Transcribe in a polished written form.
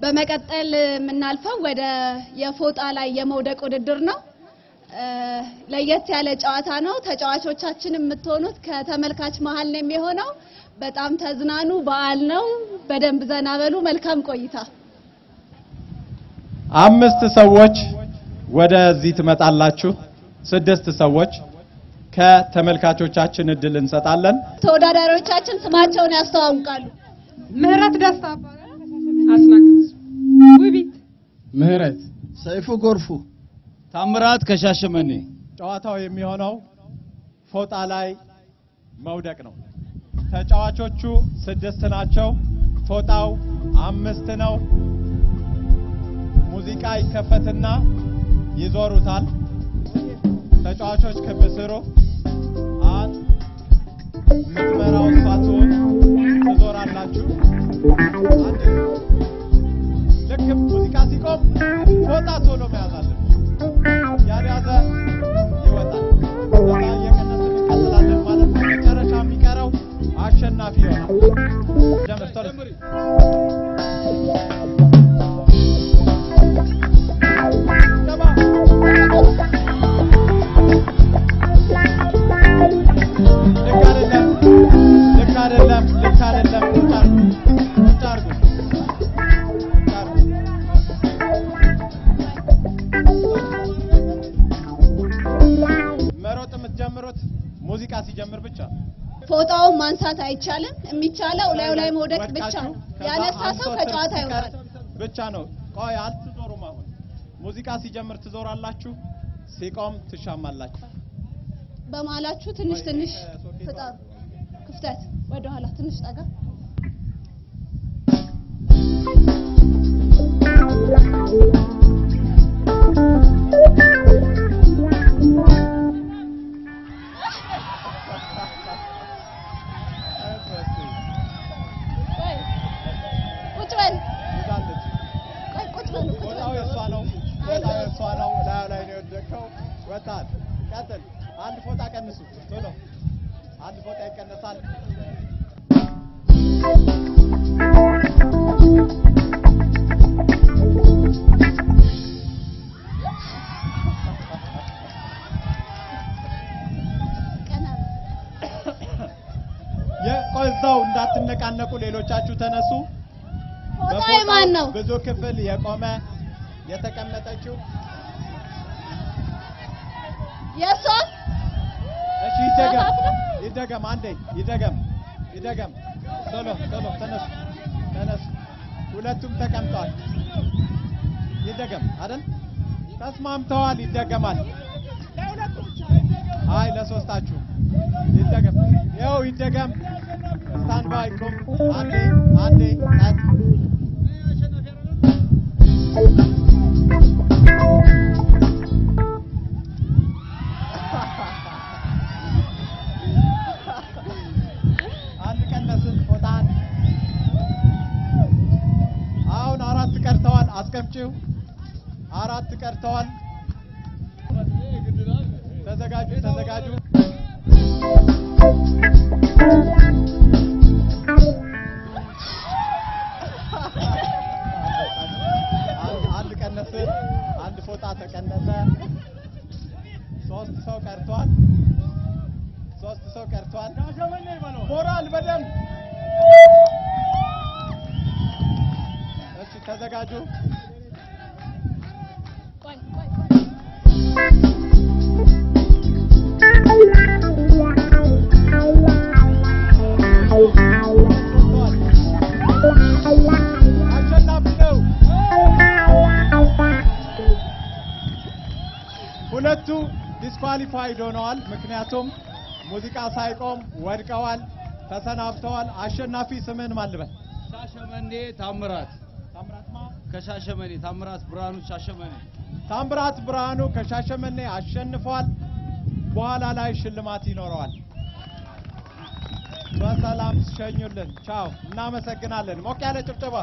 በመቀጠል የምናልፈው ወደ የፎጣ ላይ የመውደቅ ውድድር ነው። ለየት ያለ ጨዋታ ነው። ተጫዋቾቻችን የምትሆኑት ከተመልካች መሃል ነው የሚሆነው። በጣም ተዝናኑ። በዓል ነው። በደንብ ዘና በሉ። መልካም ቆይታ። 5 ሰዎች ወደዚህ ትመጣላችሁ። 6 ሰዎች ከተመልካቾቻችን እድል እንሰጣለን። ተወዳዳሪዎቻችን ስማቸውን ያስተዋውቃሉ። ምህረት ደስታ አስናቀስ፣ ውቢት ምህረት፣ ሰይፉ ጎርፉ፣ ታምራት ከሻሸመኔ። ጨዋታው የሚሆነው ፎጣ ላይ መውደቅ ነው። ተጫዋቾቹ 6 ናቸው። ፎጣው 5 ነው። ሙዚቃ ይከፈትና ይዞሩታል። ተጫዋቾች ክብ ስሩ። ምትመራው ሳትሆን ትዞራላችሁ። ልክ ሙዚቃ ሲቆም ፎጣ ቶሎ መያዝ አለበት። ያልያዘ ይወጣል። ከዛ እየቀነስን እንቀጥላለን ማለት ነው። መጨረሻ የሚቀረው አሸናፊ ይሆናል። ጀምሪ። መሮጥ የምትጀምሩት ሙዚቃ ሲጀምር ብቻ። ፎጣውን ማንሳት አይቻልም። የሚቻለው ላይ መውደቅ ብቻ ነው። ያነሳ ሰው ከጨዋታ ይወጣል ብቻ ነው። ቆይ አትዞሩም። አሁን ሙዚቃ ሲጀምር ትዞራላችሁ፣ ሲቆም ትሻማላችሁ። በመሃላችሁ ትንሽ ፍጣሩ ክፍተት ወደ ኋላ ትንሽ ጠጋ። ወጣት ቀጥል። አንድ ፎጣ ቀንሱ ቶሎ። አንድ ፎጣ ይቀነሳል። የቆዛው እንዳትነቃነቁ፣ ሌሎቻችሁ ተነሱ። ፎጣው ማን ነው? ብዙ ክፍል የቆመ የተቀመጠችው የሷ። እሺ ይደገም። አንዴ ይደገም። ቶሎ ተነሱ። ሁለቱም ተቀምጠዋል። ይደገም አይደል? ተስማምተዋል። ይደገማል። አይ ለሶስታችሁ ይደገም። ይደገም። ስታንድ ባይ ቁም። አንዴ ቀጥ። አሁን 4 ቀርተዋል። አስቀምጪው። 4 ቀርተዋል። ተዘጋጁ። አንድ ቀነሰ። አንድ ፎጣ ተቀነሰ። 3 ሰው ቀርቷል። ሞራል በደንብ ተዘጋጁ። ሁለቱ ዲስኳሊፋይድ ሆነዋል። ምክንያቱም ሙዚቃ ሳይቆም ወድቀዋል፣ ተሰናብተዋል። አሸናፊ ስምን ማልበል? ሻሸመኔ ታምራት ከሻሸመኔ። ታምራት ብርሃኑ ሻሸመኔ። ታምራት ብርሃኑ ከሻሸመኔ አሸንፏል። በኋላ ላይ ሽልማት ይኖረዋል። በሰላም ሸኙልን። ቻው። እናመሰግናለን። ሞቅ ያለ ጭብጨባ